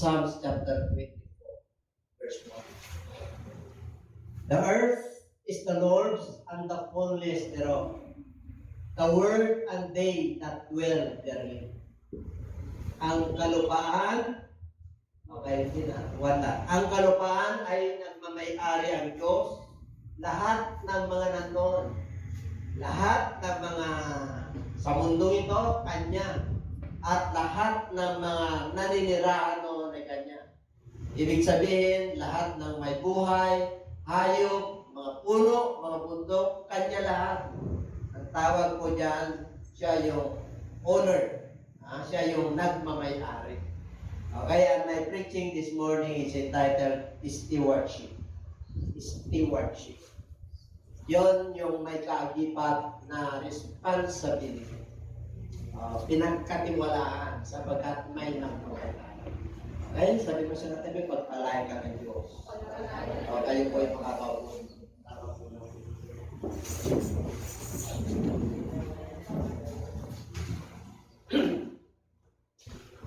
Psalms chapter 24, verse 1. The earth is the Lord's and the fullness thereof, the world and they that dwell therein. Ang kalupaan, okay, hindi na, wala. Ang kalupaan ay nagmamay-ari ang Diyos, lahat ng mga nandoon, lahat ng mga sa mundo ito, Kanya, at lahat ng mga naninirahan noon ay Kanya. Ibig sabihin, lahat ng may buhay, hayop, mga puno, mga bundok, Kanya lahat. Ang tawag po dyan, siya yung owner. Siya yung nagmamay-ari. Okay, and my preaching this morning is entitled Stewardship. Stewardship. Yon yung may kaagipat na responsibility. Pinagkatiwalaan sapagkat may nagmamay-ari. Okay, sabi ko sa natin, pagpalain ka ng Diyos. Kayo po ay makakaupo. Tama po na.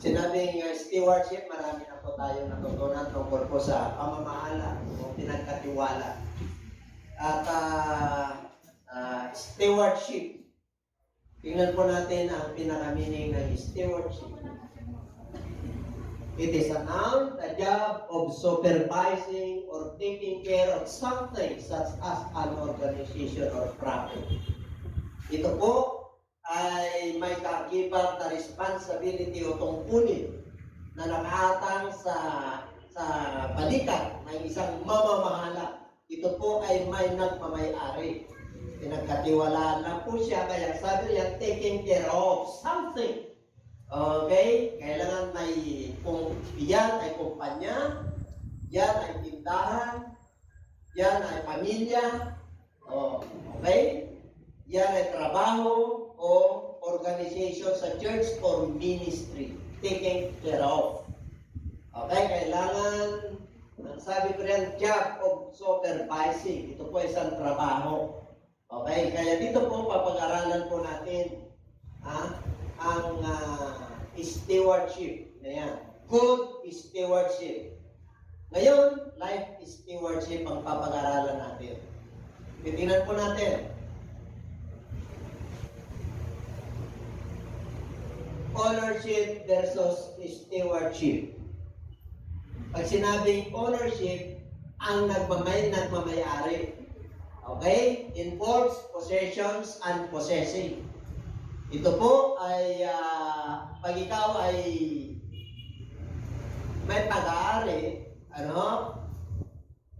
Sinabing stewardship, marami na po tayo natutunan tungkol po sa pamamahala o pinagkatiwala. At stewardship, tingnan po natin ang pinaka-meaning ng stewardship. It is a noun, the job of supervising or taking care of something such as an organization or property. Ito po ay may kaakibat na responsibility o tungkulin na nakaatang sa balikat ng isang mamamahala. Ito po ay may nagmamay-ari. Pinagkatiwalaan na po siya, kaya sabi niya, taking care of something. Okay? Kailangan may, kung yan ay kumpanya, yan ay tindahan, yan ay pamilya, okay? Yan ay trabaho o organization sa church or ministry, taking care of. Okay? Kailangan, ang sabi ko rin, job of supervising. Ito po isang trabaho. Okay? Kaya dito po papag-aralan po natin ang stewardship. Ayan. Good stewardship. Ngayon, life stewardship ang papag-aralan natin. Titingnan po natin. Ownership versus stewardship. Pag sinabing ownership, ang nagmamay-ari. Okay? Involves possessions and possessing. Ito po ay, pag ikaw ay may pag-aari,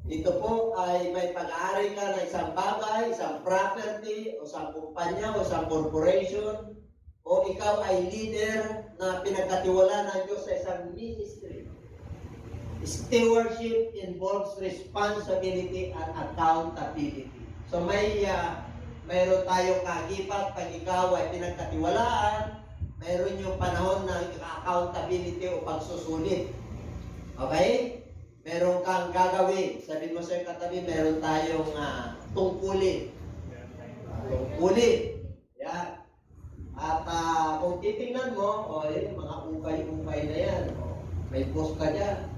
ito po ay may pag-aari ka ng isang bagay, isang property, o isang kumpanya, o isang corporation, o ikaw ay leader na pinagkatiwala ng Diyos sa isang ministry. Stewardship involves responsibility and accountability. So mayroon tayong kagipat pag ikaw ay pinagkatiwalaan, mayroon yung panahon ng accountability o pagsusulit. Okay? Meron kang gagawin. Sabi mo sa katabi, meron tayong tungkulin. Tungkulin. Yan. At kung titingnan mo, mga ukay-ukay na yan. May boss ka dyan.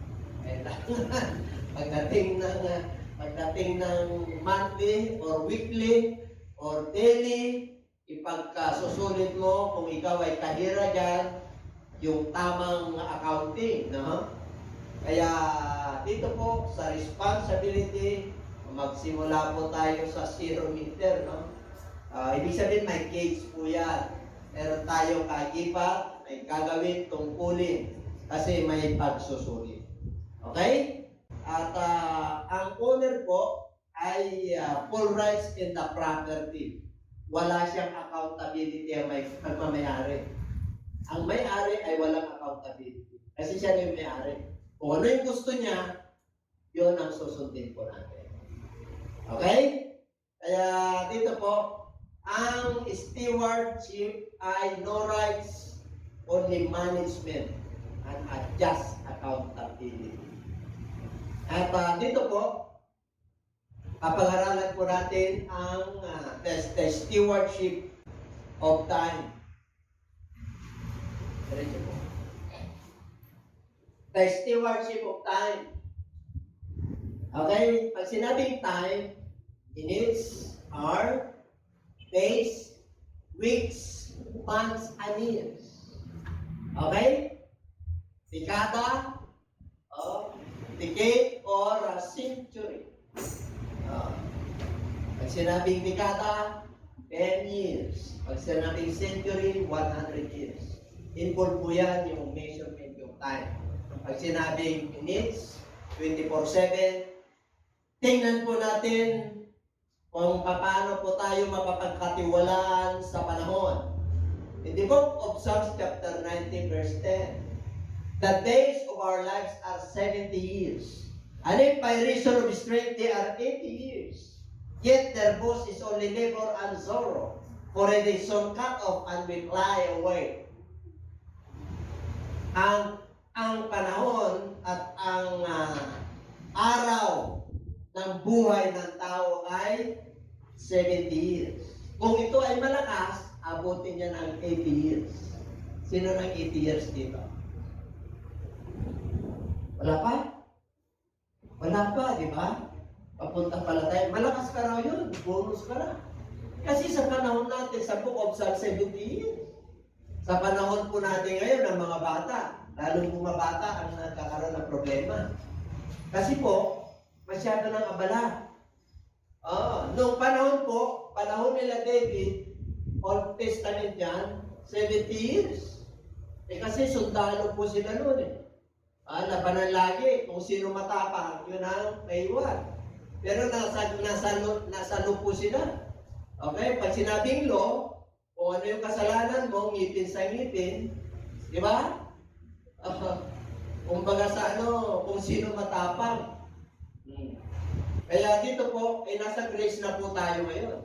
Pagdating ng monthly or weekly or daily, ipagkasusulit mo kung ikaw ay kahira dyan, yung tamang accounting. No? Kaya dito po sa responsibility, magsimula po tayo sa 0 meter. No? Ibig sabihin may cage po yan. Meron tayong kagipat, may gagawin, tungkulin, kasi may pagsusulit. Okay? At ang owner po ay full rights in the property. Wala siyang accountability ang may-ari. Ang may-ari ay walang accountability. Kasi siya yung may-ari. Kung ano yung gusto niya, yun ang susundin po natin. Okay? Kaya dito po, ang stewardship ay no rights, only management and just accountability. At dito po, papag-aralan po natin ang the stewardship of time. The stewardship of time. Okay? Pag sinabing time, it needs hour, days, weeks, months, and years. Okay? Dekada, decade, or a century. Pag sinabing dekada, 10 years. Pag sinabing century, 100 years. Involved po yan yung measurement yung time. Pag sinabing minutes, 24/7, tingnan po natin kung paano po tayo mapapagkatiwalaan sa panahon. In the book of Psalms chapter 90 verse 10, the days of our lives are 70 years. And if by reason of strength they are 80 years, yet their boast is only labor and sorrow, for it is soon cut off and will fly away. Ang panahon at ang araw ng buhay ng tao ay 70 years. Kung ito ay malakas, abutin niya ng 80 years. Sino ng 80 years dito? Wala pa? Wala pa, di ba? Papunta pala tayo. Malakas ka raw yun. Bonus ka na. Kasi sa panahon natin, sa Book of Psalms, 70 years. Sa panahon po natin ngayon ng mga bata, lalong mga bata ang nagkakaroon ng problema. Kasi po, masyado ng abala. Noong panahon po, panahon nila David, Old Testament yan, 70 years. Kasi sundalo po sila noon eh. Labanan lagi, kung sino matapang, yun ang maiwan. Pero nasa law po sila. Okay, pag sinabing law, kung ano yung kasalanan mo, ngipin sa ngipin, di ba? Kumbaga sa kung sino matapang. Kaya dito po, nasa grace na po tayo ngayon.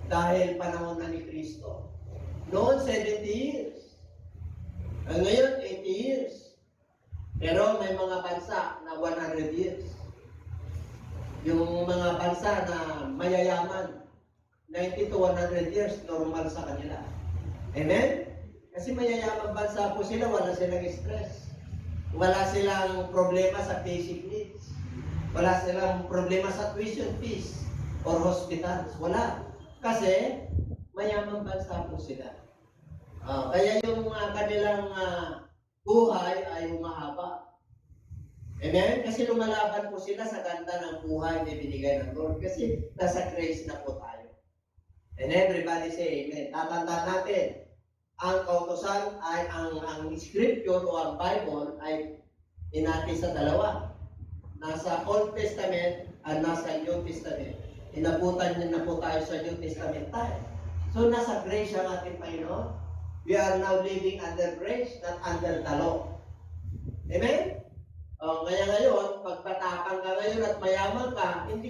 Dahil panahon na ni Kristo. Noon, 70 years. Ngayon, 80 years. Pero may mga bansa na 100 years. Yung mga bansa na mayayaman, 90 to 100 years, normal sa kanila. Amen? Kasi mayayaman bansa po sila, wala silang stress. Wala silang problema sa basic needs. Wala silang problema sa tuition fees or hospitals. Wala. Kasi mayaman bansa po sila. Kaya yung kanilang buhay ay humahaba. Amen? Kasi lumalaban po sila sa ganda ng buhay na binigay ng Lord. Kasi nasa grace na po tayo. And everybody say amen. Tatandaan natin, ang kautosan ay ang scripture o ang Bible ay inati sa dalawa. Nasa Old Testament at nasa New Testament. Inabutan niya na po tayo sa New Testament tayo. So nasa grace ang ating Panginoon. We are now living under grace, not under the law. Amen? Kaya ngayon, pag matapang ka ngayon at mayaman ka, hindi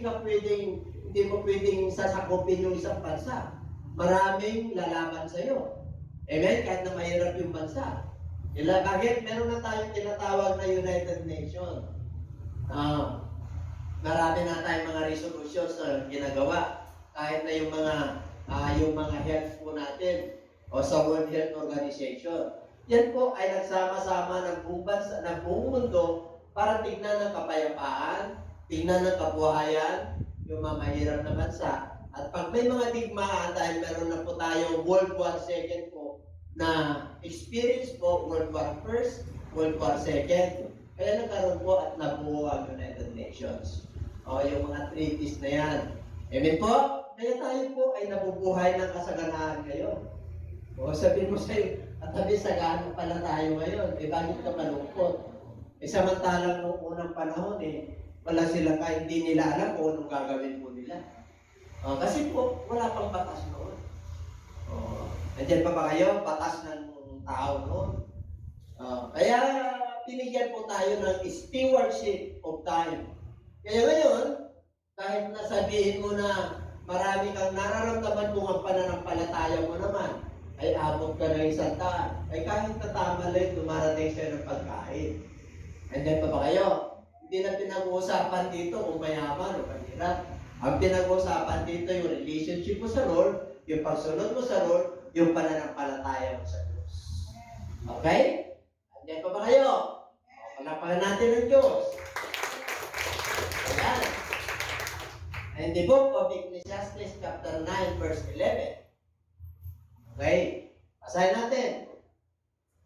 mo pwedeng sasakupin yung isang bansa. Maraming lalaban sa iyo. Amen? Kahit na mahirap yung bansa. Bakit? Meron na tayong tinatawag na United Nations. Marami na tayong mga resolutions na ginagawa. Kahit na yung mga health po natin o sa World Health Organization. Yan po ay nagsama-sama ng buong mundo para tignan ng kapayapaan, tignan ng kabuhayan, yung mga mahirap na bansa. At pag may mga digmaan, dahil meron na po tayong World War II po na experience po, World War I, World War II, kaya nagkaroon po at nabuo ang United Nations. Yung mga treaties na yan. Amen po? Kaya tayo po ay nabubuhay ng kasaganaan ngayon. Sabihin mo sa'yo, at sabi sagana pala tayo ngayon, bakit ka malungkot? Samantalang noong unang panahon, wala sila hindi nila alam kung anong gagawin po nila. Kasi po, wala pang batas noon. Nandiyan pa ba kayo? Batas ng tao noon. Kaya pinigyan po tayo ng stewardship of time. Kaya ngayon, kahit nasabihin mo na marami kang nararamdaman kung ang pananampalataya mo naman, ay abot ka ng 100, ay kahit natama lang, dumarating sa'yo ng pagkain. Nandiyan pa ba kayo? Hindi na pinag-uusapan dito kung mayaman o mahirap. Ang pinag-uusapan dito yung relationship mo sa Lord, yung pagsunod mo sa Lord, yung pananampalataya mo sa Diyos. Okay? Nandiyan pa ba kayo? Palapakan natin ang Diyos. Ayan. And the book of Ecclesiastes chapter 9 verse 11. Okay. Basahin natin.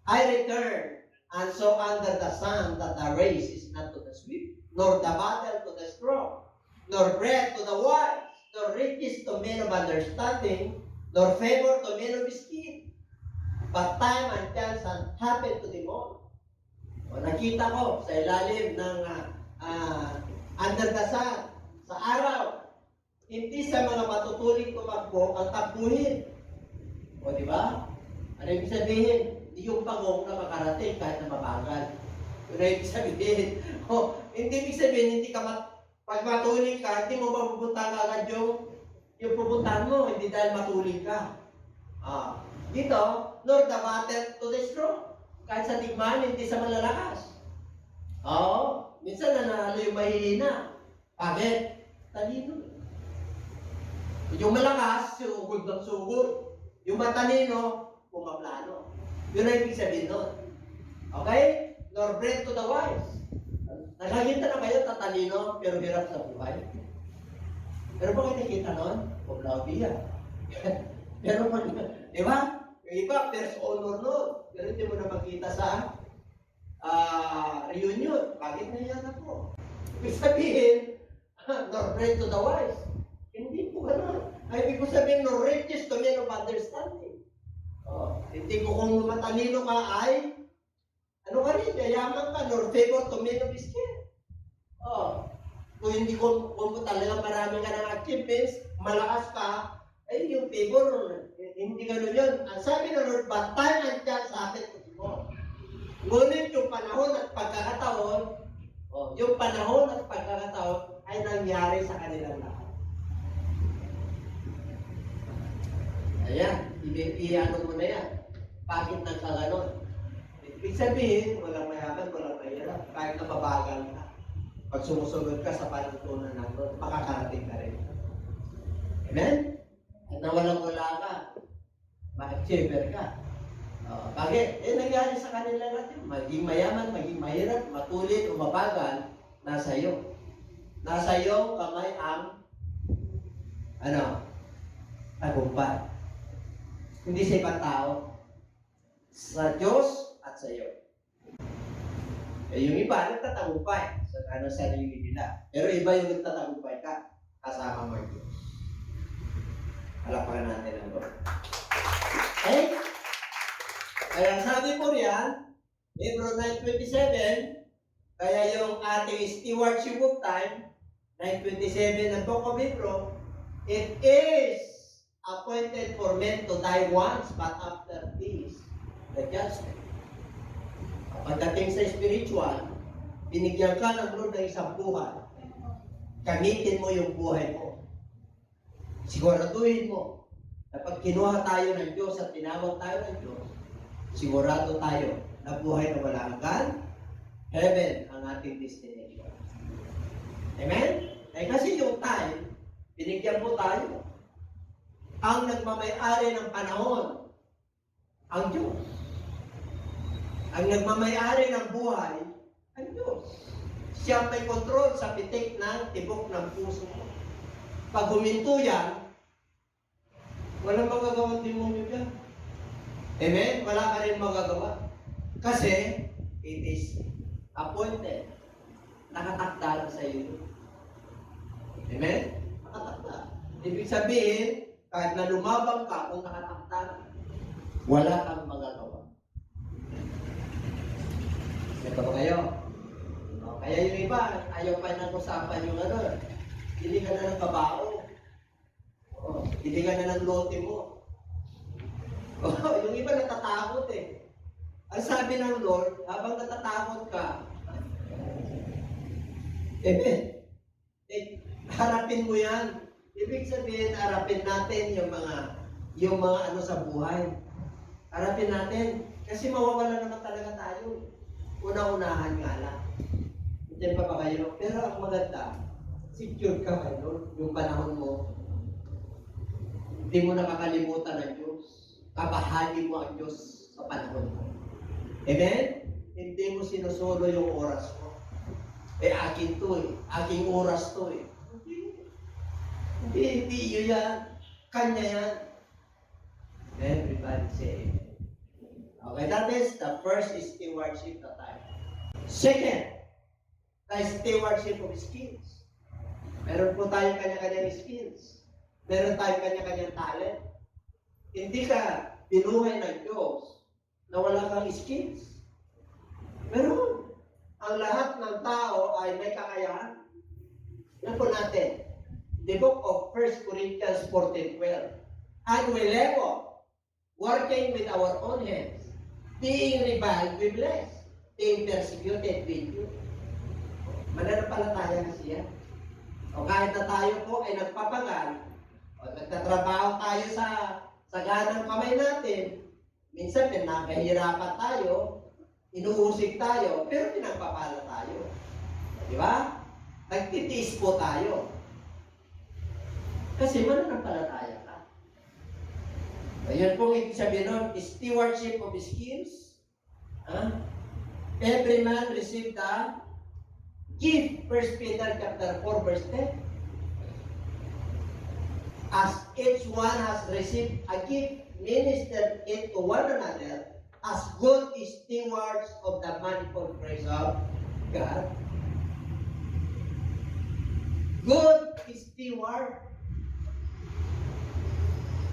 I return, and so under the sun that the race is not to the swift, nor the battle to the strong, nor bread to the wise, nor riches to men of understanding, nor favor to men of esteem. But time and chance happen to them all. O, nakita ko sa ilalim ng under the sun, sa araw, hindi sa mga matutuling tumakbo ang takbuhin. O, di ba? Ano ibig sabihin? Hindi yung pangong na makarating kahit na mabagal. Yun ang ibig sabihin. O, hindi ibig sabihin, hindi ka pag matuling ka, hindi mo mapupunta ka agad yung pupuntahan mo, hindi dahil matuling ka. Dito, nor the battle to the strong. Kahit sa tigman, hindi sa malalakas. Oo, minsan nanalo yung mahihina. Bakit? Talino. Yung malakas, sugod ng sugod. Yung matalino, pumaplano. Yun ang ibig sabihin nun. Okay? Nor bread to the wise. Nakakita na kayo tatalino, pero hirap sa buhay. Pero bakit nakita nun? Pumlaubia. Pero di ba? Yung iba, first honor nun. Pero hindi mo na makita sa reunion. Bakit na yan ako? Ibig sabihin, nor bread to the wise. Hindi po gano'n. Ay, ibig ko sabihin, no riches to men of understanding. Hindi ko kung matalino ka ay, ano ka rin, yayaman ka, nor favor to men of esteem. Kung hindi kung talaga marami ka ng achievements, malakas ka, ay yung favor, hindi gano'n yun. Ang sabi na Lord, but time and chance happen to you more. Ngunit yung panahon at pagkakataon, yung panahon at pagkakataon ay nangyari sa kanilang lahat. Ayan, i-ano mo na yan. Bakit nagkaganon? Ibig sabihin, walang mayaman, walang mahirap. Kahit na mabagal ka. Pag sumusunod ka sa panuntunan ng Lord, makakarating ka rin. Amen? At nawalang-wala ka, ma-achiever ka. Bakit? Nangyari sa kanila natin. Maging mayaman, maging mahirap, matulit o mabagal, nasa iyo. Nasa iyo kamay ang tagumpay. Hindi sa ibang tao. Sa Diyos at sa iyo. Yung iba, nagtatagumpay sa sarili nila. Pero iba yung nagtatagumpay ka, kasama mo yung Diyos. Halapakan natin ang Lord. Okay? Kaya sabi po riyan, Hebrew 9:27, kaya yung ating stewardship of time, 9:27 ng Book of Hebrew, it is appointed for men to die once, but after this, the judgment. Pagdating sa spiritual, binigyan ka ng Lord ng isang buhay. Gamitin mo yung buhay mo. Siguraduhin mo na pag kinuha tayo ng Diyos at tinawag tayo ng Diyos, sigurado tayo na buhay na wala hanggan, heaven ang ating destination. Amen? Kasi yung time, binigyan mo tayo. Ang nagmamay-ari ng panahon, ang Diyos. Ang nagmamay-ari ng buhay, ang Diyos. Siya may kontrol sa pitik ng tibok ng puso mo. Pag huminto yan, walang magagawang demonyo dyan. Amen? Wala ka rin magagawa. Kasi, it is appointed. Nakatakda sa iyo. Amen? Nakatakda. Ibig sabihin, kahit na lumabang ka kung nakatakda, wala kang magagawa. Ito ba kayo? Kaya yung iba, ayaw pa nag-usapan yung hindi ka na ng kabao. Hindi ka na ng lote mo. Yung iba natatakot eh. Ang sabi ng Lord, habang natatakot ka, harapin mo yan. Ibig sabihin, harapin natin yung mga sa buhay. Harapin natin. Kasi mawawala naman talaga tayo. Una-unahan nga lang. Diyan pa ba kayo? Pero ang maganda, secure ka kay Lord. Yung panahon mo, hindi mo nakakalimutan ng Diyos. Kabahagi mo ang Diyos sa panahon mo. Amen? hindi mo sinusolo yung oras mo. Akin to eh. Aking oras to eh. Hindi yun yan. Kanya yan. Everybody say amen. Okay, that is the first stewardship na tayo. Second, the stewardship of skills. Meron po tayong kanya-kanyang skills. Meron tayong kanya-kanyang talent. Hindi ka binuhay ng Diyos na wala kang skills. Meron. Ang lahat ng tao ay may kakayahan. Yan po natin. The book of 1 Corinthians 14:12. And we labor, working with our own hands, being reviled, we bless, being persecuted, we do. Mananampalataya kasi yan. O kahit na tayo po ay nagpapagal, o nagtatrabaho tayo sa ganang kamay natin, minsan pinapahirapan tayo, inuusig tayo, pero pinagpapala tayo. Di ba? Nagtitiis po tayo. Kasi mananampalataya ka. Ayan pong ibig sabihin nun, stewardship of skills. Every man received the gift. 1 Peter chapter 4 verse 10. As each one has received a gift, ministered it to one another as good stewards of the manifold grace of God. Good steward.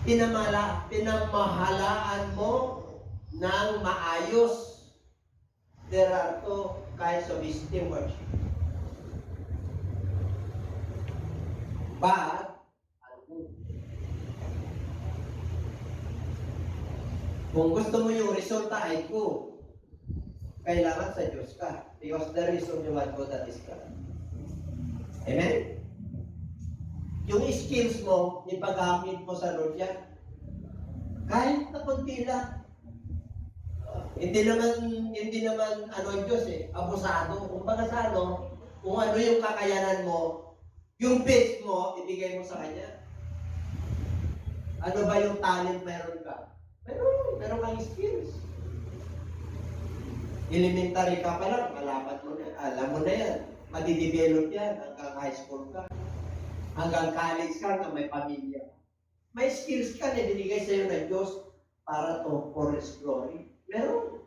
Pinamahalaan mo ng maayos. There are two kinds of stewardship. Bad and good. Kung gusto mo yung resulta ay good, kailangan sa Diyos ka. Because the reason you want God, that is God. Amen? Yung skills mo, ipagamit mo sa Lord yan. Kahit na kunti lang. Hindi naman ang Diyos eh, abusado. Kung baga sa kung ano yung kakayanan mo, yung best mo, ibigay mo sa Kanya. Ano ba yung talent meron ka? Meron kang skills. Elementary ka pa lang, malaman mo na, alam mo na yan. Madidevelop yan hanggang high school ka. Hanggang college ka, hanggang may pamilya. May skills ka na binigay sa iyo ng Diyos para to for His glory. Meron.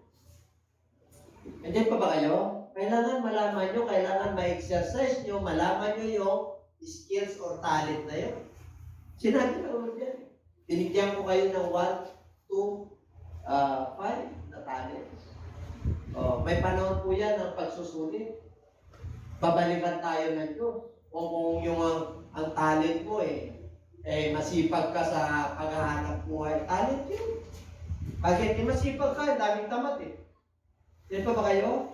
Hindi pa ba kayo? Kailangan malaman nyo, kailangan ma-exercise nyo, malaman nyo yung skills or talent na yun. Sinabi na ulit yan. Binigyan ko kayo ng 1, 2, 5 na talents. May panahon po yan ng pagsusulit. Babalikan tayo ng Diyos. O kung yung ang talent mo masipag ka sa paghahanap buhay, talent yun. Bakit masipag ka, daming tamat eh. Di pa ba kayo?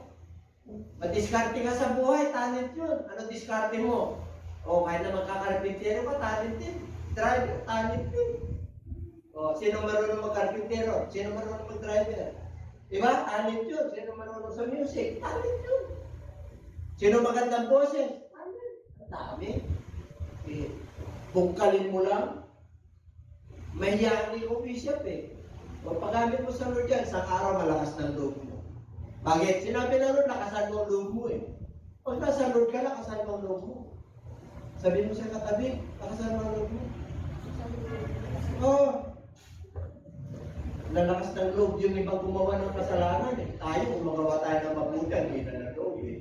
Madiskarte ka sa buhay, talent yun. Ano diskarte mo? O kahit na magkakarpintero ka, talent din. Driver, talent din. O sino marunong magkarpintero? Sino marunong mag-driver? Diba? Talent yun. Sino marunong sa music? Talent yun. Sino magandang boses? Talent. Ang dami. Bungkalin mo lang. Mahiyaan yung bishop eh. Kung paggamit mo sa Lord yan, sa araw malakas ng loob mo. Bakit? Sinabi na Lord, lakasan mo ang loob mo eh. Pag nasa Lord ka, lakasan mo ang loob mo. Sabihin mo sa katabi, lakasan mo ang loob mo. Lalakas ng loob yung ibang gumawa ng kasalanan eh. Tayo, kung magawa tayo ng mabuti, ang hina ng loob eh.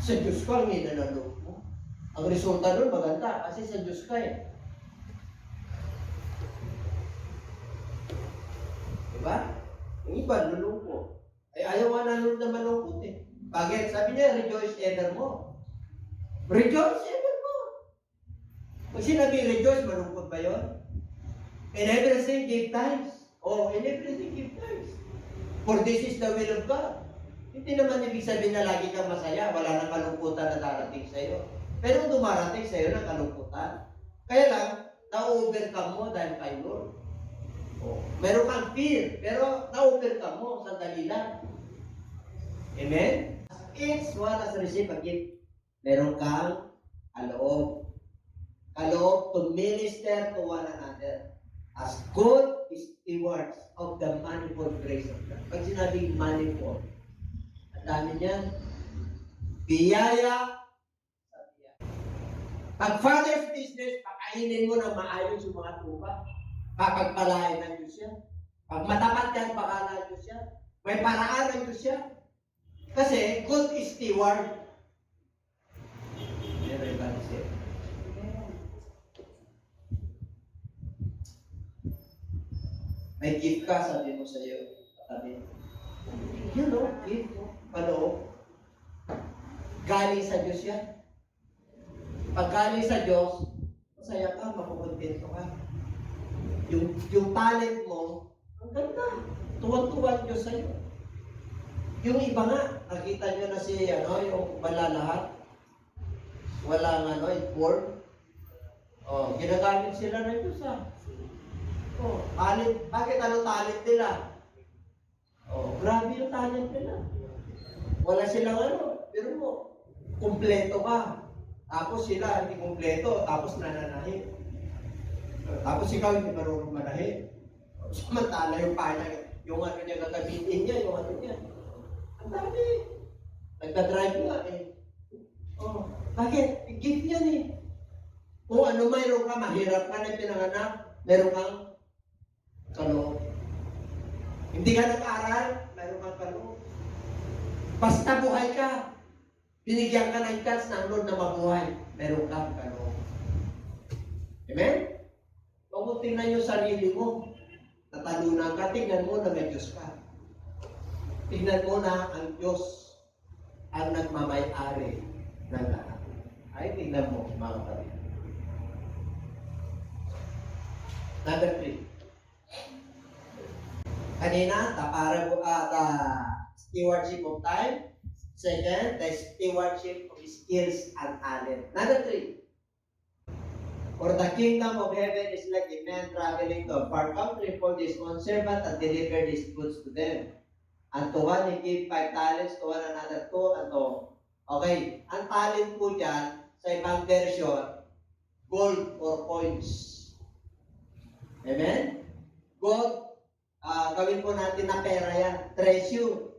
Sa Diyos ka, ang hina ng loob mo. Ang resulta nun maganda kasi sa Diyos ka eh. Diba? Yung iba, lulungkot. Ayaw nga na Lord na malungkot eh. Bakit? Sabi niya, rejoice evermore. Rejoice evermore. Pag sinabi rejoice, malungkot ba yun? In everything, give thanks. In everything, give thanks. For this is the will of God. Hindi naman ibig sabihin na lagi kang masaya, wala nang kalungkutan na darating sa iyo. Pero dumarating sa iyo ng kalungkutan. Kaya lang, na-overcome mo dahil kay Lord. Meron kang fear, pero na-overcome mo, sandali lang. Amen? Each one has received a gift. Meron kang kaloob. Kaloob to minister to one another. as good stewards of the manifold grace of God. Pag sinabing manifold, ang dami niyan. Biyaya sa biyaya. Pag Father's business, pakainin mo ng maayos yung mga tupa. Papagpalain ng Diyos yan. Pag matapat yan, pakala ng Diyos yan. May paraan ng Diyos yan. Kasi good steward. Everybody say. May gift ka, sabi mo sa iyo. Sabi, you know, gift mo. Paloob. Galing sa Diyos yan. Pag galing sa Diyos, masaya ka, makukontento ka. Yung talent mo, ang ganda. Tuwang-tuwa ang Diyos sa iyo. Yung iba nga, nakita nyo na si, yung malalahat. Walang, inform. Ginagamit sila ng Diyos, talent. Bakit anong talent nila? Grabe yung talent nila. Wala silang pero mo, kumpleto ka. Tapos sila hindi kumpleto, tapos nananahin. Tapos ikaw hindi marunong manahin. Samantala yung yung niya gagamitin niya, yung niya. Ang dami. Nagdadrive nga bakit? Gift yan Kung ano mayroon ka, mahirap ka na pinanganak, meron kang kaloob. Hindi ka nag-aral, meron kang kaloob. Basta buhay ka, binigyan ka ng chance ng Lord na mabuhay, meron kang kaloob. Amen? Huwag mo tingnan yung sarili mo. Natalunan ka, tingnan mo na may Diyos ka. Tingnan mo na ang Diyos ang nagmamay-ari ng lahat. Ay, tingnan mo, mga kapatid. Number 3. Kanina, the stewardship of time. Second, the stewardship of skills and talent. Number 3. For the kingdom of heaven is like a man traveling to a far country, called his own servant and delivered his goods to them. And to one he gave 5 talents, to one another 2, and to... Okay, ang talent po dyan, sa ibang version, gold or coins. Amen? Gold, gawin po natin na pera yan. Treasure.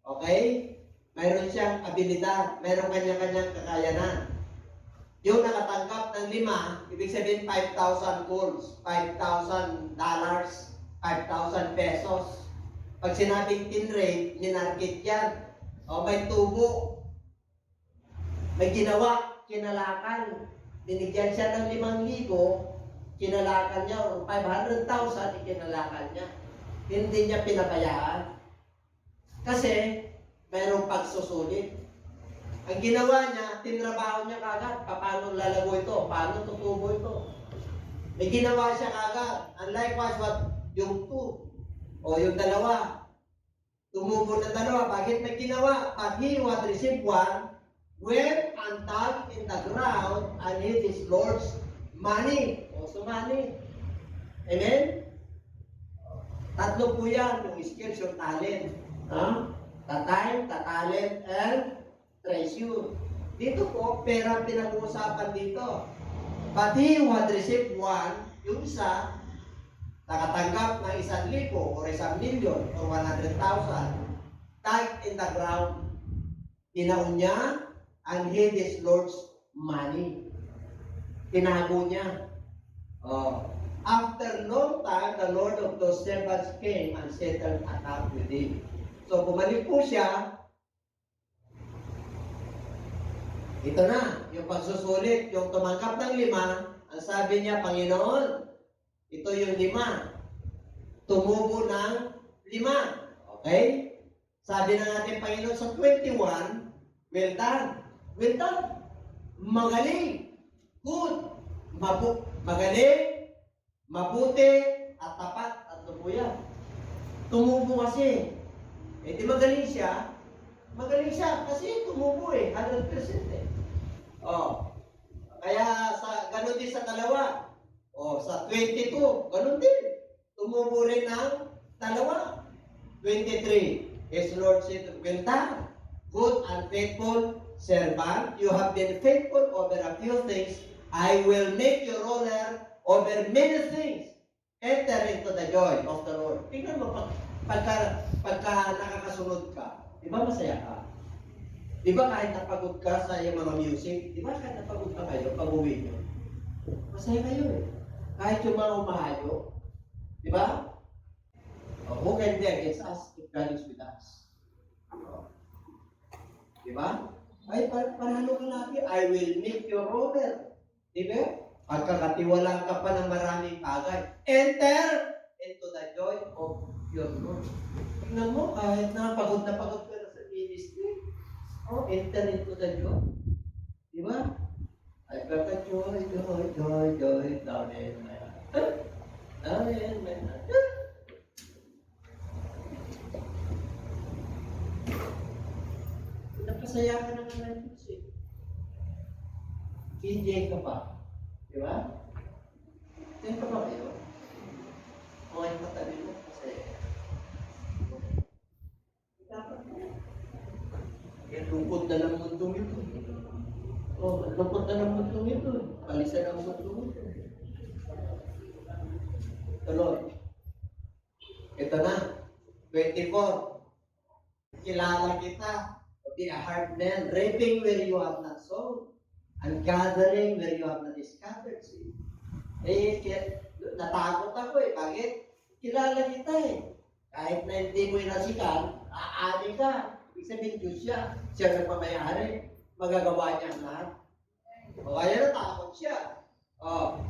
Okay? Mayroon siyang abilidad. Mayroon kanya-kanyang kakayanan. Yung nakatanggap ng 5, ibig sabihin 5,000 golds, $5,000, 5,000 pesos. Pag sinabing tin rate, ninarget yan. May tubo. May ginawa, kinalakan. Binigyan siya ng 5,000, kinalakan niya, o 500,000, ikinalakan niya. Hindi niya pinabayaan. Kasi, mayroong pagsusulit. Ang ginawa niya, tinrabaho niya kagad. Paano lalago ito? Paano tutubo ito? May ginawa siya kagad. Unlike what yung 2 o yung 2. Tumubo na 2. Bakit may ginawa? But he who had received 1 went and dug in the ground and hid his Lord's money. Also money. Amen? 3 po yan. Yung skills, yung talent. The time, the talent, and treasure. Dito po, pera pinag-uusapan dito. But he who had received 1, yung isa, nakatanggap ng 1,000 or 1,000,000 or 100,000, dug in the ground. Tinaon niya and hid his Lord's money. Tinago niya. After long time, the Lord of those servants came and settled account with him. So, bumalik po siya. Ito na, yung pagsusulit, yung tumanggap ng 5, ang sabi niya, Panginoon, ito yung 5. Tumubo ng 5. Okay? Sabi na natin, Panginoon, sa 21, well done. Well done. Magaling. Good. Magaling. Mabuti. At tapat. At tubuyan. Tumubo kasi. Di magaling siya. Magaling siya kasi tumubo 100% Kaya ganun din sa 2. Sa 22, ganun din. Tumubo rin ng 2. 23. His Lord said, well done, good and faithful servant. You have been faithful over a few things. I will make you ruler over many things. enter into the joy of the Lord. Tingnan mo, pagka nakakasunod ka, di ba masaya ka? Di ba kahit napagod ka sa iyong mga music, di ba kahit napagod ka kayo, pag-uwi nyo, masaya kayo eh. Kahit yung mga umahayo, di ba? Who can be against us if God is with us? Di ba? Ay, panalo ka natin, I will make you ruler. Di ba? Pagkakatiwalaan ka pa ng maraming bagay, enter into the joy of your Lord. Tingnan mo, kahit napagod na pagod ka na sa ministry, enter into the joy. Di ba? I've got a joy, joy, joy, joy, down in my heart. Down in my heart. Napasaya ka na ng music. DJ ka pa. Di ba? DJ ka pa kayo? O ay katabi mo, masaya. Dapat mo. Kaya lungkot na ng mundong ito. Lungkot na ng mundong ito. Palisan ang mundong ito. Tuloy. Ito na. 24. Kilala kita. Be a hard man, reaping where you have not sown, and gathering where you have not scattered seed. Natakot ako eh. Bakit? Kilala kita eh. Kahit na hindi mo inasikan, aani ka. Ibig sabihin, Diyos siya. Siya nagmamayari. Magagawa niya ang lahat. Kaya natakot siya.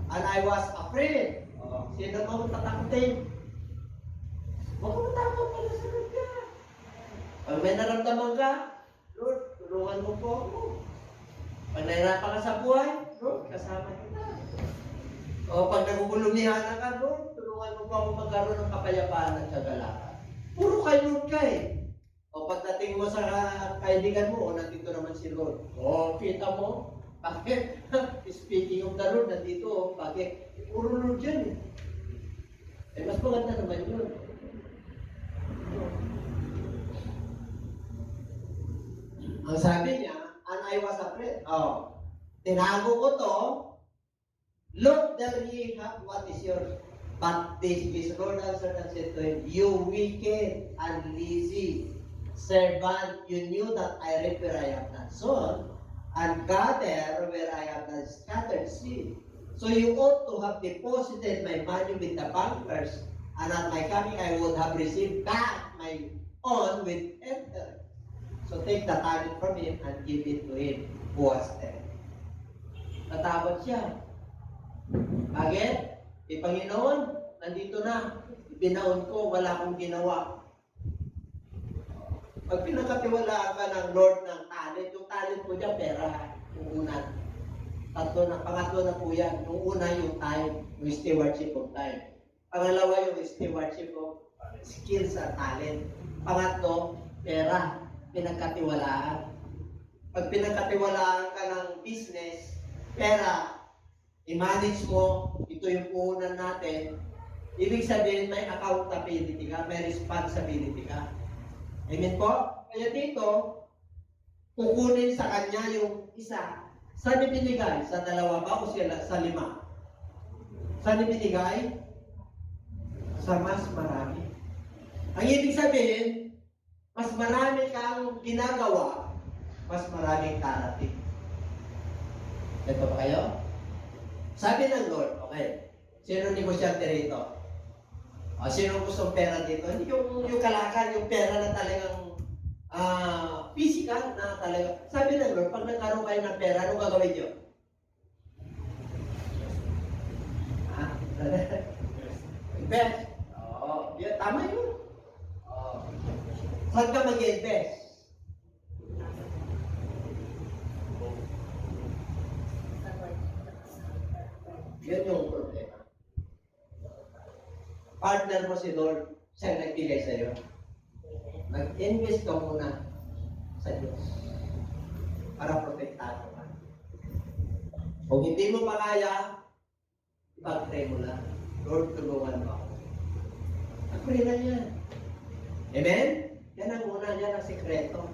And I was afraid. Sino mo tatakutin? Huwag mo matakot pala sa ka. Pag may naramdaman ka, Lord, tulungan mo po ako. Pag nahirapan ka sa buhay, Lord, kasama kita. Pag nagugulumihan ka, Lord, tulungan mo po ako magkaroon ng kapayapaan at kagalakan. Puro kay Lord ka eh. Pagdating mo sa kaibigan mo, nandito naman si Lord. Kita mo? Bakit? Speaking of the Lord, nandito. Bakit? Puro Lord yan eh. Mas maganda naman yun. Ang sabi niya, and I was afraid. Tinago ko to. Look, there ye have what is yours. But this Lord answered and said to him, you wicked and lazy servant, you knew that I reap where I have not sown, and gather where I have not scattered seed. So you ought to have deposited my money with the bankers, and at my coming I would have received back my own with interest. So take the talent from him and give it to him who was there. Natakot siya. Bakit? Panginoon, nandito na. Binaon ko, wala akong ginawa. Pag pinakatiwalaan ka ng Lord ng talent, yung talent ko dyan, pera, yung una. Pangatlo na po yan. Yung una, yung time, yung stewardship of time. Pangalawa, yung stewardship of skills at talent. Pangatlo, pera. Pinagkatiwalaan. Pag pinagkatiwalaan ka ng business, pera, i-manage mo, ito yung puhunan natin, ibig sabihin may accountability ka, may responsibility ka. Amen po? Kaya dito, kukunin sa kanya yung isa. Saan ibinigay? Sa dalawa ba o sa lima? Saan ibinigay? Sa mas marami. Ang ibig sabihin, mas marami kang ginagawa, mas maraming karating. Ito ba kayo? Sabi ng Lord, okay, sino negosyante rito? Sino gustong pera dito? Hindi yung kalakal, yung pera na talagang physical na talaga. Sabi ng Lord, pag nagkaroon kayo ng pera, anong gagawin nyo? Invest. Tama yun. Saan ka mag-invest? Yun yung problema. Partner mo si Lord, siya nagbigay sa iyo. Mag-invest ka muna sa Diyos para protektado ka. Kung hindi mo pa kaya, ipag-pray mo lang. Lord, tulungan mo ako. Pag-pray lang yan. Amen? Yan ang una, yan ang sikreto.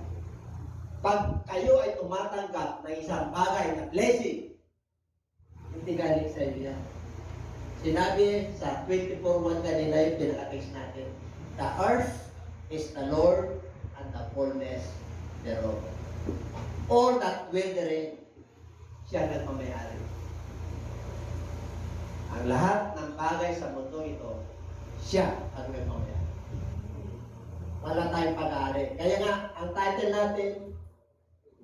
Pag kayo ay tumatanggap ng isang bagay na blessing, hindi galing sa iyo yan. Sinabi sa 24:1 kanina yung pinaka-text natin. The earth is the Lord and the fullness thereof. All that dwell therein, siya nagmamayari. Ang lahat ng bagay sa mundo ito, siya ang nagmamayari. Wala tayong pag-aari. Kaya nga, ang title natin,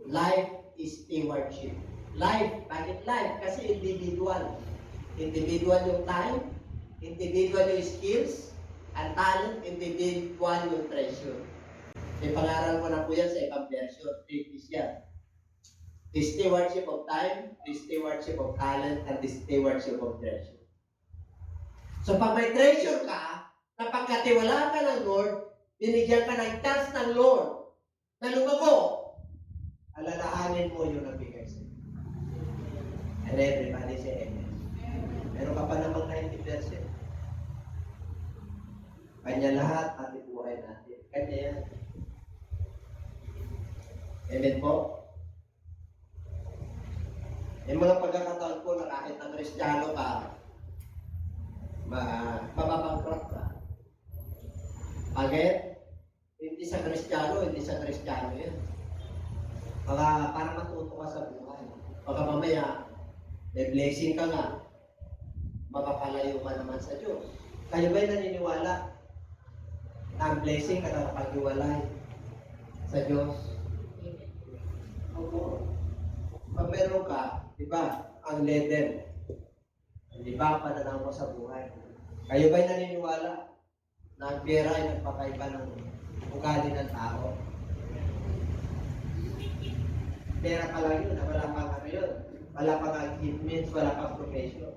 Life is Stewardship. Life, bakit life? Kasi individual. Individual yung time, individual yung skills, and talent, individual yung treasure. May pangaral ko na po yan sa ibang version. 3 P's yan. The stewardship of time, the stewardship of talent, and the stewardship of treasure. So pag may treasure ka, napagkatiwalaan ka ng Lord, binigyan ka ng chance ng Lord na lumago, alalahanin mo yung nabigay sa'yo. And everybody say amen. Meron ka pa namang 90%. Kanya lahat, ating buhay natin. Kanya yan. Amen po? Yung mga pagkakataon po na kahit na Kristiyano ka, mababangkrut ka. Bakit? Hindi sa Kristiyano yan. Para matuto ka sa buhay. Baka mamaya, may blessing ka nga, makapalayo ka naman sa Diyos. Kayo ba'y naniniwala na ang blessing ka na pag-iwalay sa Diyos? Oo. Pag meron ka, di ba, ang level, di ba, pananaw mo sa buhay. Kayo ba'y naniniwala na ang pera ay nagpapaiba ng ugali ng tao? Pera pa lang yun, wala pang ano yun. Wala pang achievements, wala pang profession.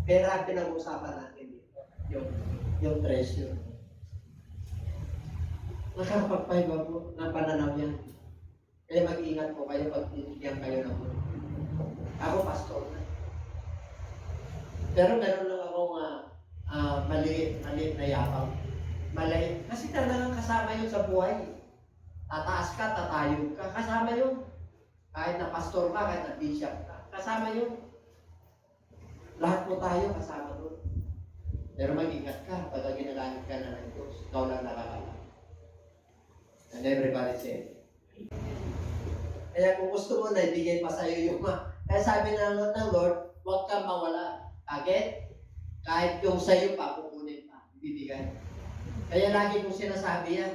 Pera ang pinag-usapan natin dito, yung treasure. Nakapagpaiba po ng pananaw yan. Kaya mag-ingat po kayo pag tinigyan kayo ng mundo. Ako pastor na. Pero meron lang akong maliit na yapang. Maliit. Kasi talagang kasama yun sa buhay. Tataas ka, tatayog ka. Kasama yun. Kahit na pastor ka, kahit na bishop ka. Kasama yun. Lahat po tayo kasama doon. Pero mag-ingat ka pag ginagamit ka na ng Diyos. Ikaw lang nakakalam. And everybody say, kaya kung gusto mo na ibigay pa sa'yo yung kaya sabi ng Lord, huwag kang mawala. Kahit yung sa'yo pa, kukunin pa. Ibibigay. Kaya lagi kong sinasabi yan,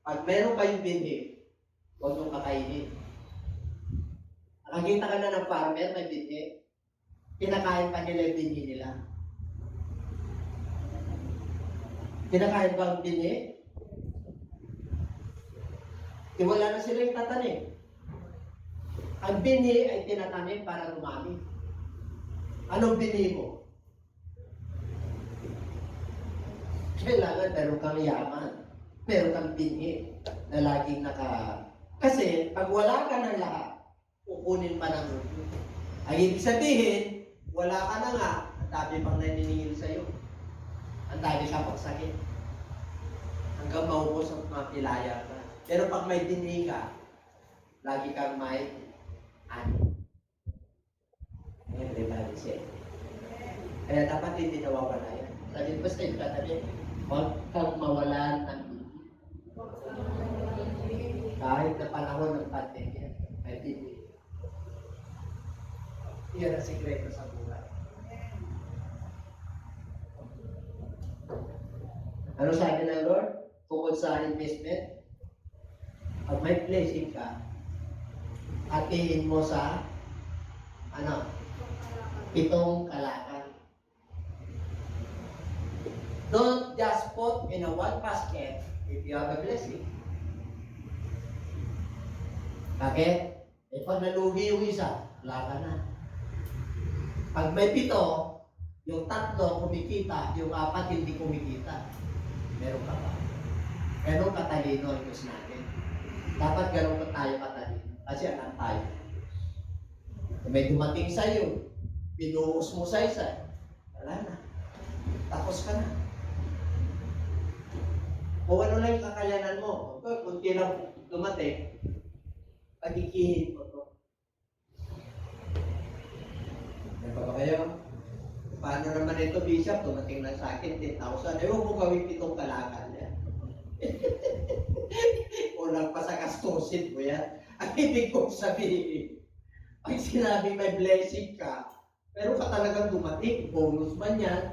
pag meron kayong binhi, huwag mong kakainin. Nakakita ka na ng farmer, may binhi. Kinakain pa nila yung binhi nila. Kinakain ba ang binhi? Wala na sila yung tatanim. Ang binhi ay tinatanim para dumami. Anong binhi mo? Kailangan meron kang yaman. Meron kang binhi na laging Kasi pag wala ka ng lahat, kukunin pa ng mundo. Ang ibig sabihin, wala ka na nga, ang dami pang naniningil sa'yo. Ang dami ka pang sakit. Hanggang maubos ang mapilaya ka. Pero pag may binhi ka, lagi kang may ani. Everybody say. Kaya dapat hindi nawawala yan. Sabi ba sa iba natin, huwag kang mawalan ng binhi. Kahit na panahon ng pandemya, may binhi. Iyan ang sikreto sa buhay. Ano sabi ng Lord? Tungkol sa investment, pag may blessing ka, hatiin mo sa 7 kalakal. Don't just put in a one basket if you have a blessing. Bakit? Pag nalugi yung isa, wala ka na. Pag may 7, yung 3 kumikita, yung 4 hindi kumikita. Meron ka pa. Ganun katalino ang Diyos natin. Dapat ganun pa tayo katalino. Kasi anak tayo. Kung may dumating sa'yo, pinuhos mo sa isa, wala na. Tapos ka na. Kung ano lang yung kakayanan mo, kunti lang dumating, pagikihin mo to. May pa ba kayo? paano naman ito, Bishop? Tumating lang sa akin, 10,000. Ewan mo gawin 7 kalakal yan. Kulang pa sa gastusin mo yan. Ang ibig kong sabihin, pag sinabi may blessing ka, pero ka talagang dumating, bonus man yan,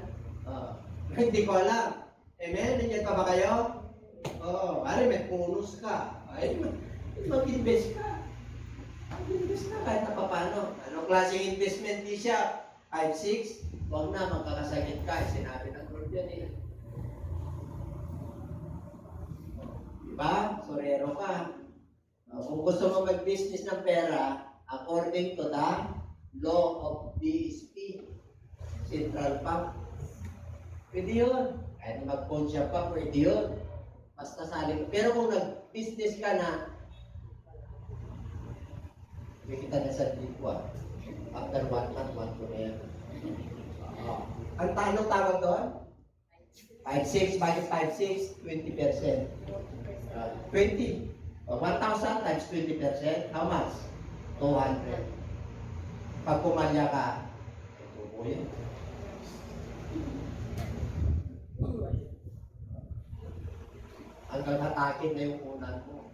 hindi ko alam. Amen? Nandiyan pa ba kayo? Oo, pare, may bonus ka. Ay, mag-invest ka. Mag-invest ka kahit na paano. Anong klaseng investment, Bishop? 5-6? Huwag na, magkakasakit ka. Sinabi ng Lord yan eh. Diba? Sorero ka. Kung gusto mo mag-business ng pera, according to the law of DSP, Central Bank, pwede yun. Kahit mag-phone shop ka, pwede yun. Basta sali ka. Pero kung nag-business ka na, may kita na sa dikwa. After 1 month, 1 to na yan. Ang tanong tawag doon? 5-6, bakit 5-6? 20%. 20. 1,000 times 20%, how much? 200. Pag pumalya ka, ito po yun. Hanggang hatakin na yung unan mo.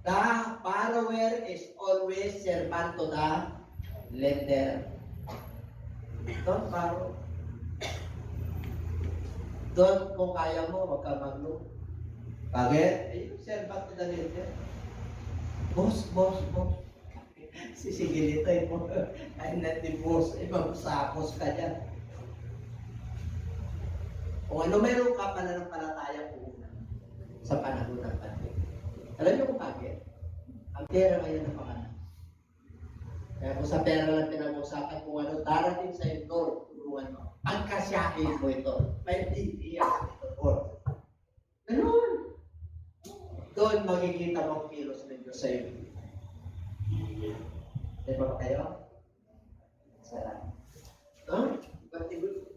The borrower is always servant to the lender. Don't borrow. Don't, kung kaya mo, wag ka mag-loan. Bakit? Eh, servant to the lender. Boss. Sisigil ito eh. I'm not the boss. Magsapos ka dyan. O ano, meron ka pananampalataya po sa panahon ng pandemya. Alam niyo kung bakit? Ang pera ngayon ng pangalan. Kaya kung sa pera lang pinag-usapan kung ano darating sa iyo, Lord, tulungan mo. Pagkasyahin mo ito. May years ito, Lord. Ganun. Doon makikita mo ang kilos ng Diyos sa iyo. Diba ba kayo? Salamat. Huh?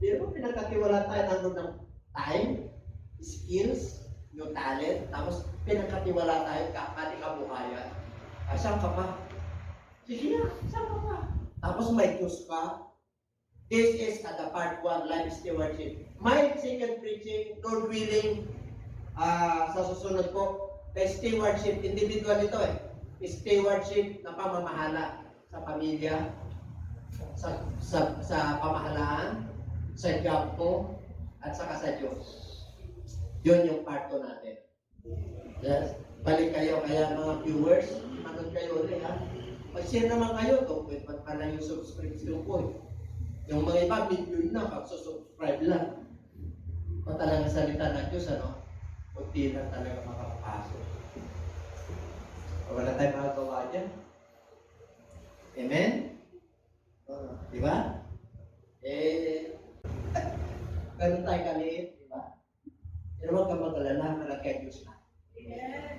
Pero pinagkatiwala tayo ng time, skills, yung talent, tapos pinagkatiwala tayo pati kabuhayan. Saan ka pa? Sige na, saan ka pa? Tapos may Diyos ka. This is the part 1, life stewardship. My second preaching, Lord willing, sa susunod po, stewardship, individual ito eh. Stewardship na pamamahala sa pamilya, sa pamahalaan, sa job mo, at saka sa Diyos. Yun yung part 2 natin. Yes. Balik kayo, kaya mga viewers, manood kayo ulit ha. Mag-share naman kayo, tungkol pa pala yung subscription ko eh. Yung mga iba, million na, pag-subscribe lang. O talaga salita ng Diyos, ano? Kunti lang talaga makakapasok. Wala tayong magagawa dyan. Amen? Di ba? Ganun tayo kaliit, di ba? Pero huwag kang mag-alala, malaki ang Diyos na. Amen.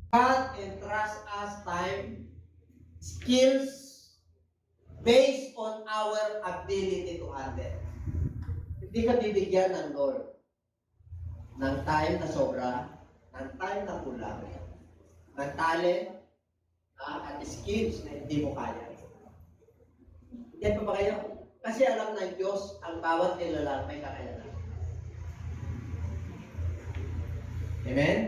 God entrusts us time, skills, based on our ability to handle. Hindi ka bibigyan ng Lord ng time na sobra, ng time na kulang, ng talent, at skills na hindi mo kaya. Yan pa ba kayo? Kasi alam ng Diyos, ang bawat nilalang may kakayanan. Amen?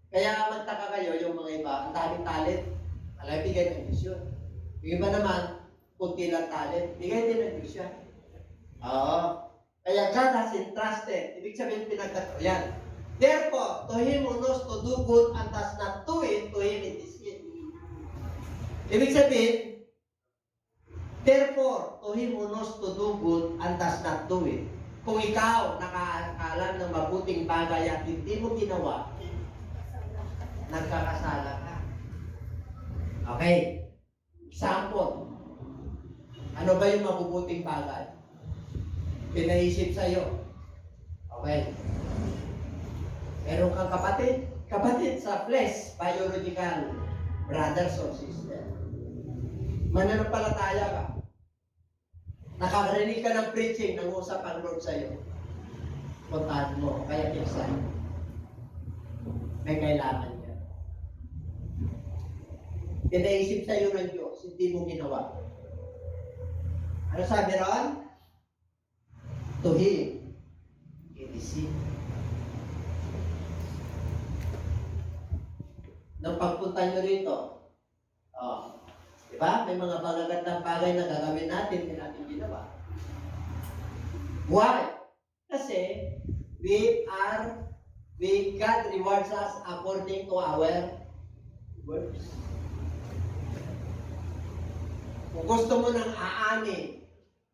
Kaya magtaka kayo, yung mga iba, ang daming talent, alam, bigay ng Diyos yun. Yung iba naman, kunti lang talent, bigay din ng Diyos yan. Oo. Kaya God has entrusted. Ibig sabihin yan. Therefore, to him who knows to do good and does not do it, to him it is sin. Ibig sabihin, therefore, to him who knows to do good and does not do it. Kung ikaw nakakaalam ng mabuting bagay at hindi mo ginawa, nagkakasala ka. Okay. Example. Ano ba yung mabubuting bagay? Pinaisip sa'yo. Okay. Meron kang kapatid sa flesh, biological brothers or sisters. Mananampalataya ka. Nakakarinig ka ng preaching, nangusap ang Lord sa'yo. Puntahan mo, kaya pinsan. May kailangan niya. Pinaisip sa'yo ng Diyos, hindi mo ginawa. Ano sabi ron? To him, it is sin. Nang pagpunta nyo rito, di ba? May mga magagandang bagay na gagawin natin, hindi natin ginawa. Why? Kasi, God rewards us according to our works. Kung gusto mo ng aani,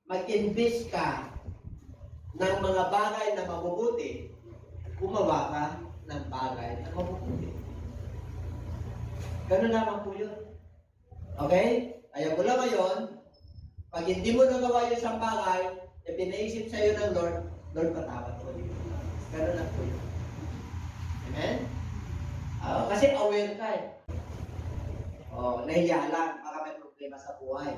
mag-invest ka ng mga bagay na mabubuti, gumawa ka ng bagay na mabubuti. Ganun lamang po yun. Okay? Kaya mula ngayon, pag hindi mo nagawa yung isang bagay na pinaisip sa'yo ng Lord, Lord, patawad ko. Ganun lang po yun. Amen? Kasi aware ka eh. Nahiya lang, baka may problema sa buhay.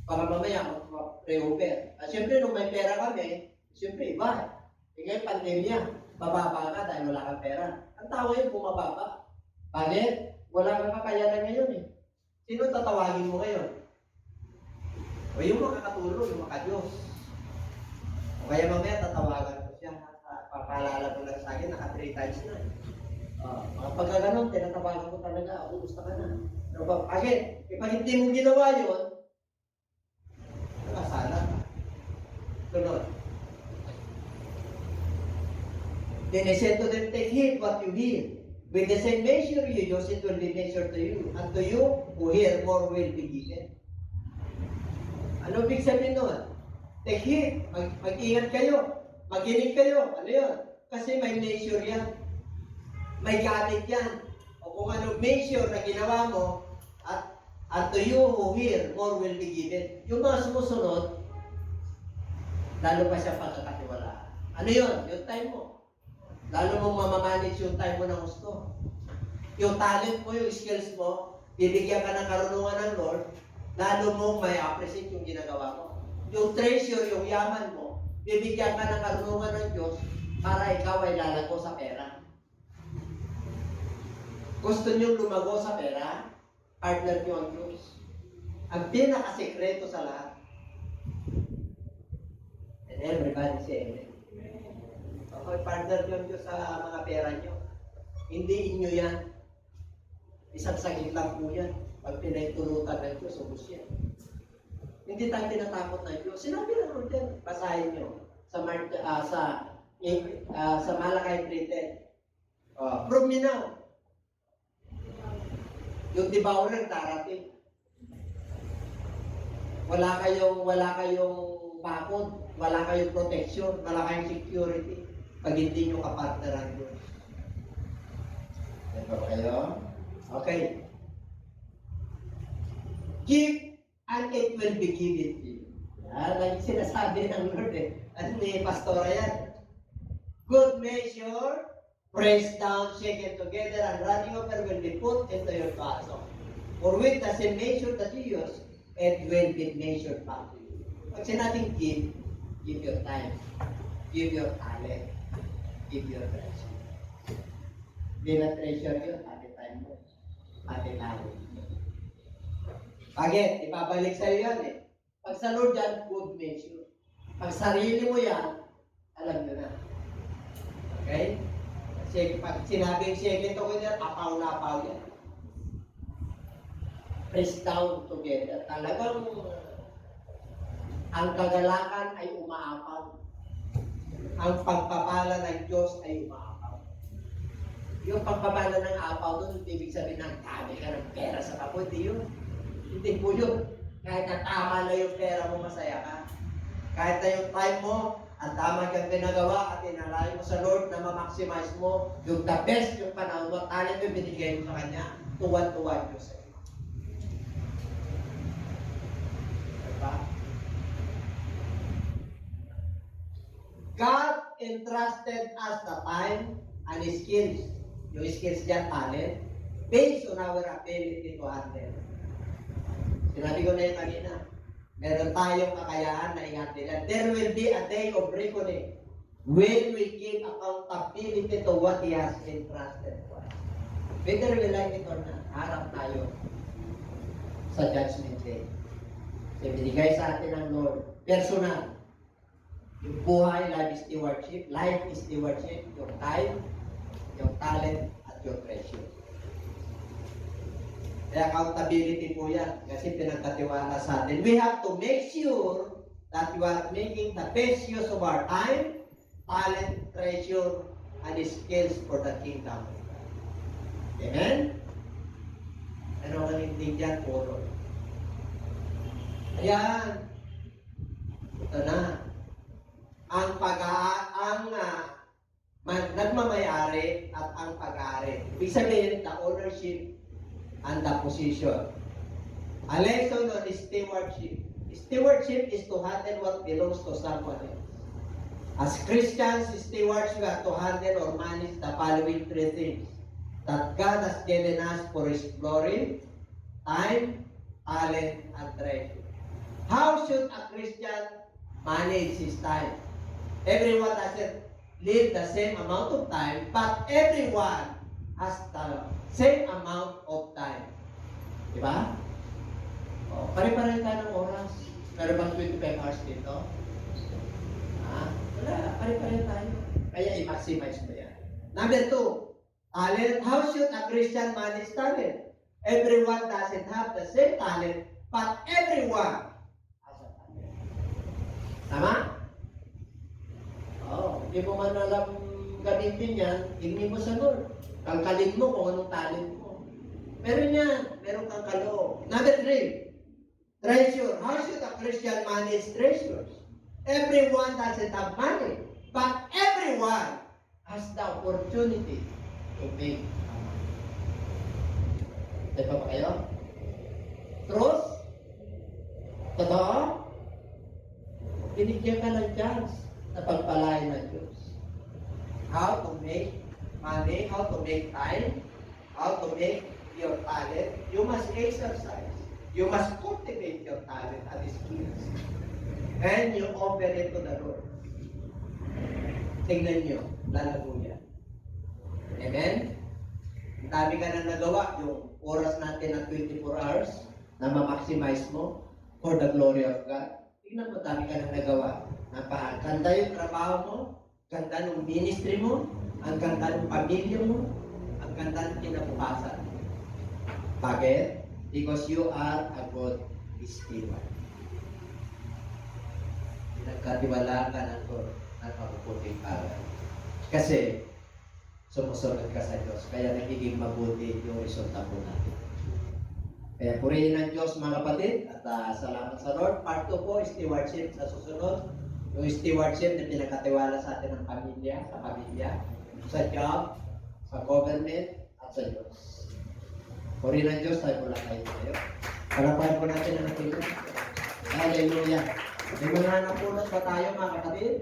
Baka mamaya mag-pre-over. Siyempre, nung may pera kami, siyempre iba. Ngayon, pandemya, bababa ka dahil wala kang pera. Ang tao yun, bumababa. Bakit? Wala kang kakayanan ngayon eh. Sino tatawagin mo ngayon? O yung makakatulong, yung maka-Diyos. O kaya mamaya tatawagan ko siya. Papaalala ko lang sa akin, naka 3 times na. Mga pagkaganon, tinatawagan ko talaga, ako gusto ka na. Pero again, pag hindi mo ginawa yun, nakasala. Tunod. Then I said to them, take heed what you hear. With the same measure you use, it will be measured to you. And to you who hear, more will be given. Ano big sabihin nun? Take heed. Mag-ingat kayo. Mag-inig kayo. Ano yun? Kasi may measure yan. May gamit yan. O kung ano measure na ginawa mo, at to you who hear, more will be given. Yung mga sumusunod, lalo pa siya pagkakatiwalaan. Ano yun? Yung time mo. Lalo mong mamamanage yung time mo ng gusto. Yung talent mo, yung skills mo, bibigyan ka ng karunungan ng Lord, lalo mong may appreciate yung ginagawa mo. Yung treasure, yung yaman mo, bibigyan ka ng karunungan ng Diyos para ikaw ay lalago sa pera. Gusto nyo lumago sa pera? Partner nyo ang Diyos. Ang pinakasekreto sa lahat. And everybody say amen. Okay, partner nyo ang Diyos sa mga pera nyo. Hindi inyo yan. Isang sagit lang po yan. Pag pinahintulutan ng Diyos, ubus yan. Hindi tayo tinatakot ng Diyos. Sinabi na rin din. Basahin nyo sa Malakay 3:10. Prove me now. Yung devourer darating. Wala kayong bakod, wala kayong protection, wala kayong security pag hindi nyo kapartner ang Diyos. Ito kayo? Okay. Give and it will be given to you. Like sinasabi ng Lord eh. Ano ni Pastora yan? Good measure, pressed down, shaken together, and running over will be put into your bosom. For with the same measure that you use, it will be measured back to you. Pag sinabing give your time, give your talent, give your treasure. Di na treasure yun, pati time mo, pati talent mo. Bakit? Ibabalik sa'yo yan eh. Pag sa Lord yan, good measure. Pag sarili mo yan, alam nyo na. Okay? Kasi pag sinabing second together, apaw na apaw yan. Press down together. Talagang ang kagalakan ay umaapaw. Ang pagpapala ng Diyos ay umaapaw. Yung pagpapala ng apaw doon, ibig sabihin ng dami ka ng pera sa kapwa. Hindi yun. Hindi po yun. Kahit na tama na yung pera mo, masaya ka. Kahit na yung time mo, ang tama kang pinagawa at inalayo mo sa Lord na ma-maximize mo yung the best yung panahon mo, talent mo binigay mo sa Kanya, tuwan-tuwan Diyos sa iyo. Diba? God entrusted us the time and skills. Yung skills dyan, talent, based on our ability to handle. Sinabi ko na yung kanina, meron tayong kakayahan na i-handle. There will be a day of reckoning when we give accountability to what He has entrusted to us. Whether we like it or not, harap tayo sa Judgment Day. So, binigay sa atin ng Lord, personal. Yung buhay, life is stewardship, yung time, yung talent, at yung treasure. Kaya accountability po yan, kasi pinagkatiwala sa atin. We have to make sure that we are making the best use of our time, talent, treasure, and skills for the kingdom. Amen? Ano ang hindi dyan? Puro. Ayan. Ito na. Ang nagmamayari at ang pag-aari. Ibig sabihin, the ownership and the position. A lesson on stewardship. Stewardship is to handle what belongs to someone else. As Christians, stewards, we have to handle or manage the following three things that God has given us for His glory, time, talent, and treasure. How should a Christian manage his time? Everyone doesn't live the same amount of time, but everyone has the same amount of time. Diba? O, pare-pare tayo ng oras. Meron bang 25 hours dito? Wala. Pare-pare tayo. Kaya i-maximize mo yan. Number 2, talent. How should a Christian manage talent? Everyone doesn't have the same talent, but everyone has a talent. Tama? Hindi mo man alam gamitin yan, hindi mo sa Lord. Kalkalin mo kung anong talent mo. Meron yan. Meron kang kaloob. Number 3, treasure. How should a Christian manage treasures? Everyone doesn't have money, but everyone has the opportunity to make money. Diba ba kayo? Truth? Totoo? Binigyan ka ng chance na pagpalain ng Diyos. How to make money, how to make time, how to make your talent. You must exercise. You must cultivate your talent and skills. And you offer it to the Lord. Tingnan nyo, lalago yan. Amen? Ang dami ka na nagawa, yung oras natin na 24 hours na ma-maximize mo for the glory of God. Tingnan mo, dami ka na nagawa. Napakaganda yung trabaho mo, ganda ng ministry mo, ang ganda ng pamilya mo, ang ganda ng kinabukasan. Bakit? Because you are a good steward. Pinagkatiwalaan ka ng Lord at mapuputing araw. Kasi sumusunod ka sa Diyos, kaya nagiging mabuti yung resulta po natin. Kaya purihin ng Diyos mga kapatid at salamat sa Lord. Part 2 po, stewardship sa susunod. Yung stewardship na pinakatiwala sa atin ng pamilya, sa job, sa government, at sa Diyos. Purihin ng Diyos, tayo po lang tayo. Palapahan po natin ang ating Diyos. Hallelujah. May mga napulot pa tayo mga kapatid.